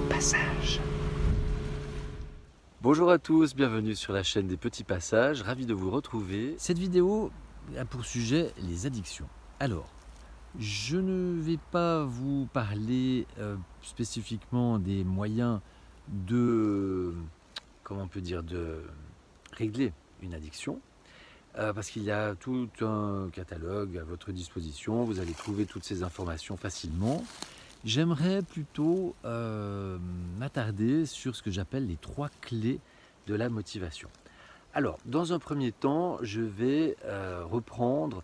Passage. Bonjour à tous, bienvenue sur la chaîne des petits passages, ravi de vous retrouver. Cette vidéo a pour sujet les addictions. Alors, je ne vais pas vous parler spécifiquement des moyens de, comment on peut dire, de régler une addiction, parce qu'il y a tout un catalogue à votre disposition, vous allez trouver toutes ces informations facilement. J'aimerais plutôt m'attarder sur ce que j'appelle les 3 clés de la motivation. Alors, dans un premier temps, je vais reprendre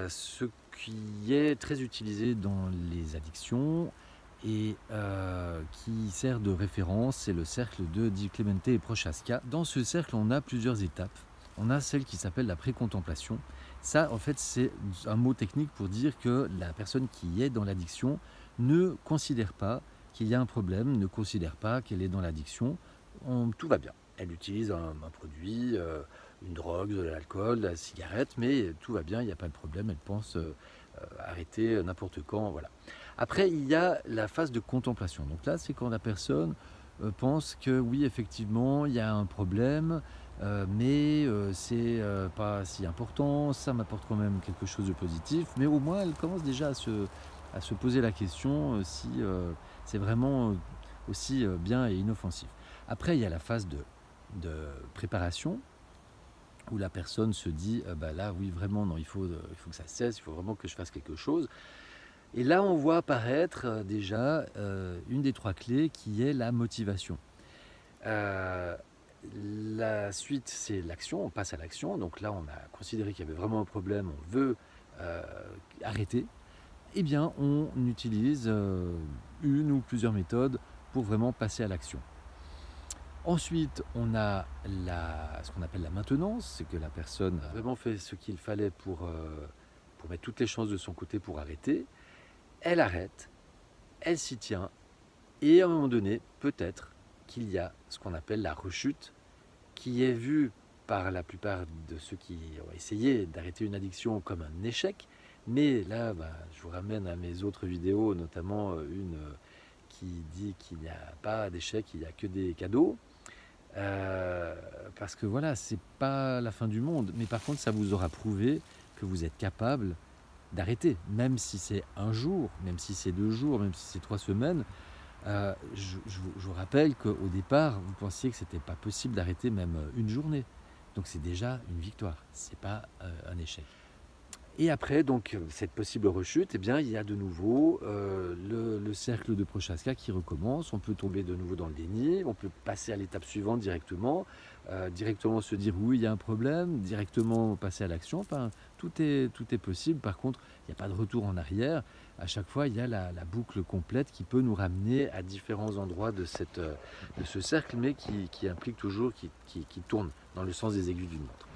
ce qui est très utilisé dans les addictions et qui sert de référence, c'est le cercle de Di Clemente et Prochaska. Dans ce cercle, on a plusieurs étapes. On a celle qui s'appelle la précontemplation. Ça, en fait, c'est un mot technique pour dire que la personne qui est dans l'addiction ne considère pas qu'il y a un problème, ne considère pas qu'elle est dans l'addiction. Tout va bien. Elle utilise un produit, une drogue, de l'alcool, de la cigarette, mais tout va bien, il n'y a pas de problème. Elle pense arrêter n'importe quand. Voilà. Après, il y a la phase de contemplation. Donc là, c'est quand la personne pense que oui, effectivement, il y a un problème, mais c'est pas si important, ça m'apporte quand même quelque chose de positif, mais au moins elle commence déjà à se poser la question si c'est vraiment aussi bien et inoffensif. Après, il y a la phase de préparation, où la personne se dit bah là oui vraiment non, il faut que ça cesse, il faut vraiment que je fasse quelque chose. Et là on voit apparaître déjà une des 3 clés qui est la motivation. La suite, c'est l'action, on passe à l'action. Donc là on a considéré qu'il y avait vraiment un problème, on veut arrêter. Eh bien on utilise une ou plusieurs méthodes pour vraiment passer à l'action. Ensuite, on a ce qu'on appelle la maintenance, c'est que la personne a vraiment fait ce qu'il fallait pour mettre toutes les chances de son côté pour arrêter. Elle arrête, elle s'y tient, et à un moment donné, peut-être qu'il y a ce qu'on appelle la rechute, qui est vue par la plupart de ceux qui ont essayé d'arrêter une addiction comme un échec. Mais là, je vous ramène à mes autres vidéos, notamment une qui dit qu'il n'y a pas d'échec, il n'y a que des cadeaux. Parce que voilà, c'est pas la fin du monde, mais par contre ça vous aura prouvé que vous êtes capable d'arrêter, même si c'est un jour, même si c'est 2 jours, même si c'est 3 semaines. Je vous rappelle qu'au départ vous pensiez que c'était pas possible d'arrêter même une journée, donc c'est déjà une victoire, c'est pas un échec. Et après, donc, cette possible rechute, eh bien, il y a de nouveau le cercle de Prochaska qui recommence. On peut tomber de nouveau dans le déni, on peut passer à l'étape suivante directement, directement se dire oui, il y a un problème, directement passer à l'action. Enfin, tout est possible. Par contre, il n'y a pas de retour en arrière. À chaque fois, il y a la boucle complète qui peut nous ramener à différents endroits de ce cercle, mais qui implique toujours, qui tourne dans le sens des aiguilles d'une montre.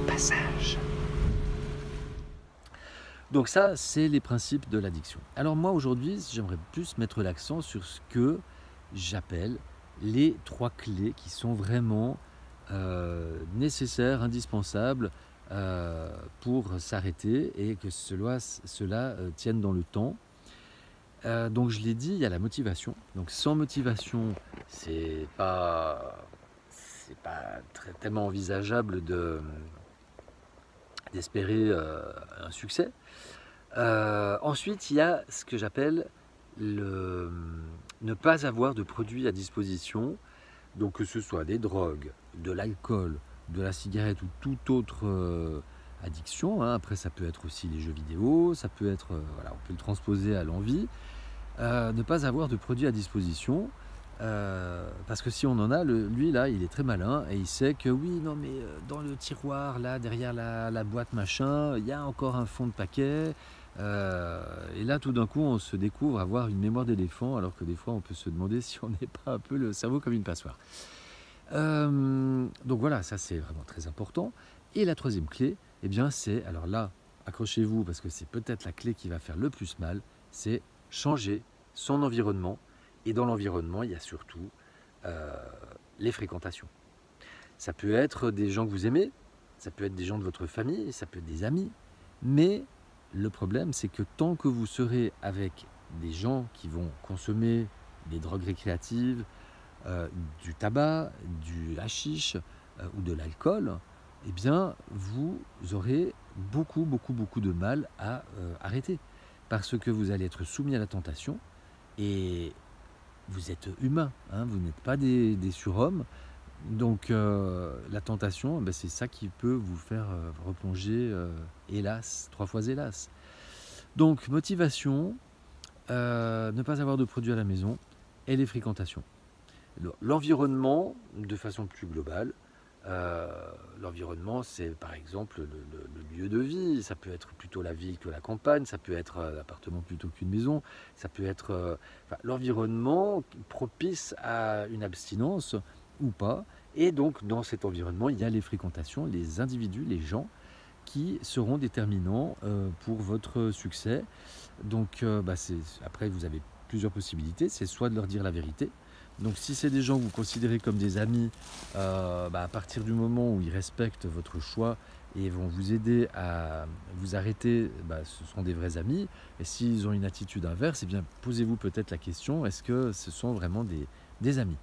Passage. Donc ça, c'est les principes de l'addiction. Alors moi, aujourd'hui, j'aimerais plus mettre l'accent sur ce que j'appelle les 3 clés qui sont vraiment nécessaires, indispensables pour s'arrêter et que cela tienne dans le temps. Donc je l'ai dit, il y a la motivation. Donc sans motivation, c'est pas tellement envisageable d'espérer un succès. Ensuite, il y a ce que j'appelle ne pas avoir de produits à disposition, donc que ce soit des drogues, de l'alcool, de la cigarette ou toute autre addiction. Après, ça peut être aussi les jeux vidéo, ça peut être, voilà, on peut le transposer à l'envie. Ne pas avoir de produits à disposition. Parce que si on en a, lui là, il est très malin et il sait que oui, non mais dans le tiroir là, derrière la boîte machin, il y a encore un fond de paquet. Et là, tout d'un coup, on se découvre avoir une mémoire d'éléphant, alors que des fois, on peut se demander si on n'est pas un peu le cerveau comme une passoire. Donc voilà, ça c'est vraiment très important. Et la 3e clé, eh bien c'est, alors là, accrochez-vous parce que c'est peut-être la clé qui va faire le plus mal, c'est changer son environnement. Et dans l'environnement, il y a surtout les fréquentations. Ça peut être des gens que vous aimez, ça peut être des gens de votre famille, ça peut être des amis. Mais le problème, c'est que tant que vous serez avec des gens qui vont consommer des drogues récréatives, du tabac, du hashish ou de l'alcool, eh bien, vous aurez beaucoup de mal à arrêter. Parce que vous allez être soumis à la tentation et vous êtes humain, hein, vous n'êtes pas des surhommes. Donc la tentation, ben, c'est ça qui peut vous faire replonger, hélas, 3 fois hélas. Donc motivation, ne pas avoir de produits à la maison et les fréquentations. L'environnement, de façon plus globale, l'environnement, c'est par exemple le lieu de vie. Ça peut être plutôt la ville que la campagne, ça peut être l'appartement plutôt qu'une maison, ça peut être l'environnement propice à une abstinence ou pas. Et donc dans cet environnement, il y a les fréquentations, les individus, les gens qui seront déterminants pour votre succès. Donc après, vous avez plusieurs possibilités. C'est soit de leur dire la vérité. Donc si c'est des gens que vous considérez comme des amis, à partir du moment où ils respectent votre choix et vont vous aider à vous arrêter, ce sont des vrais amis. Et s'ils ont une attitude inverse, eh bien posez-vous peut-être la question, est-ce que ce sont vraiment des amis?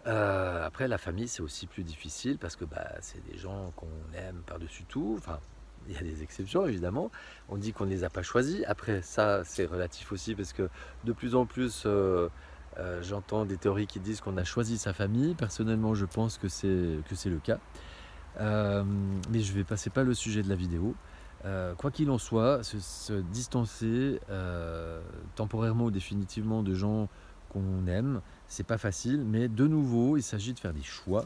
Après, la famille, c'est aussi plus difficile parce que c'est des gens qu'on aime par-dessus tout. Enfin, il y a des exceptions, évidemment. On dit qu'on ne les a pas choisis. Après, ça, c'est relatif aussi parce que de plus en plus, j'entends des théories qui disent qu'on a choisi sa famille. Personnellement, je pense que c'est le cas. Mais je ne vais passer pas le sujet de la vidéo. Quoi qu'il en soit, se distancer temporairement ou définitivement de gens qu'on aime, c'est pas facile, mais de nouveau, il s'agit de faire des choix.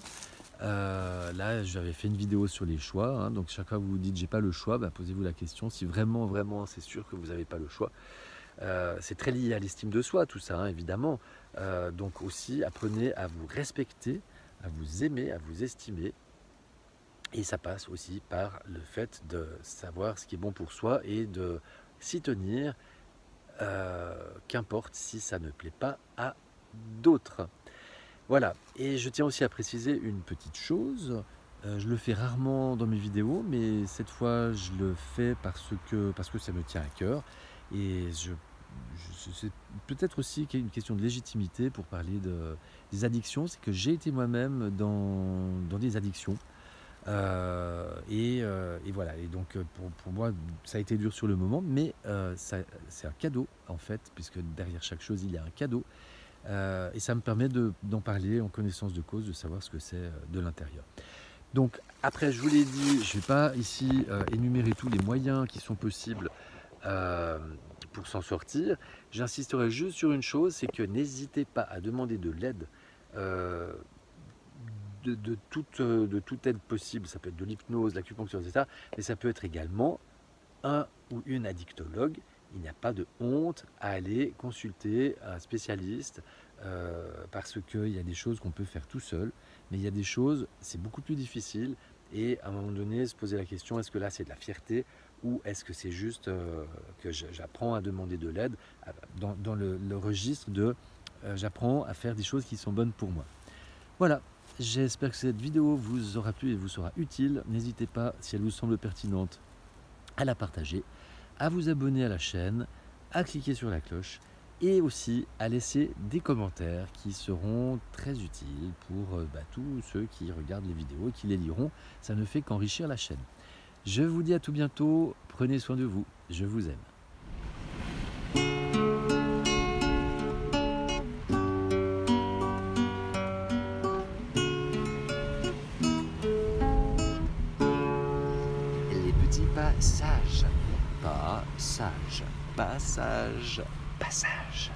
Là, j'avais fait une vidéo sur les choix, hein, donc chaque fois que vous vous dites j'ai pas le choix, posez-vous la question si vraiment c'est sûr que vous n'avez pas le choix. C'est très lié à l'estime de soi, tout ça, hein, évidemment. Donc aussi, apprenez à vous respecter, à vous aimer, à vous estimer. Et ça passe aussi par le fait de savoir ce qui est bon pour soi et de s'y tenir, qu'importe si ça ne plaît pas à d'autres. Voilà, et je tiens aussi à préciser une petite chose. Je le fais rarement dans mes vidéos, mais cette fois je le fais parce que ça me tient à cœur. Et c'est peut-être aussi qu'il y a une question de légitimité pour parler des addictions. C'est que j'ai été moi-même dans des addictions. Et voilà, et donc pour moi ça a été dur sur le moment, mais c'est un cadeau en fait, puisque derrière chaque chose il y a un cadeau, et ça me permet d'en parler en connaissance de cause, de savoir ce que c'est de l'intérieur. Donc après, je vous l'ai dit, je ne vais pas ici énumérer tous les moyens qui sont possibles pour s'en sortir. J'insisterai juste sur une chose, c'est que n'hésitez pas à demander de l'aide, de toute aide possible. Ça peut être de l'hypnose, de l'acupuncture, etc. Mais ça peut être également un ou une addictologue. Il n'y a pas de honte à aller consulter un spécialiste parce qu'il y a des choses qu'on peut faire tout seul, mais il y a des choses, c'est beaucoup plus difficile, et à un moment donné, se poser la question, est-ce que là c'est de la fierté ou est-ce que c'est juste que j'apprends à demander de l'aide dans le registre de j'apprends à faire des choses qui sont bonnes pour moi. Voilà. J'espère que cette vidéo vous aura plu et vous sera utile. N'hésitez pas, si elle vous semble pertinente, à la partager, à vous abonner à la chaîne, à cliquer sur la cloche et aussi à laisser des commentaires qui seront très utiles pour tous ceux qui regardent les vidéos et qui les liront. Ça ne fait qu'enrichir la chaîne. Je vous dis à tout bientôt, prenez soin de vous, je vous aime. Passage, pas sage, passage, passage.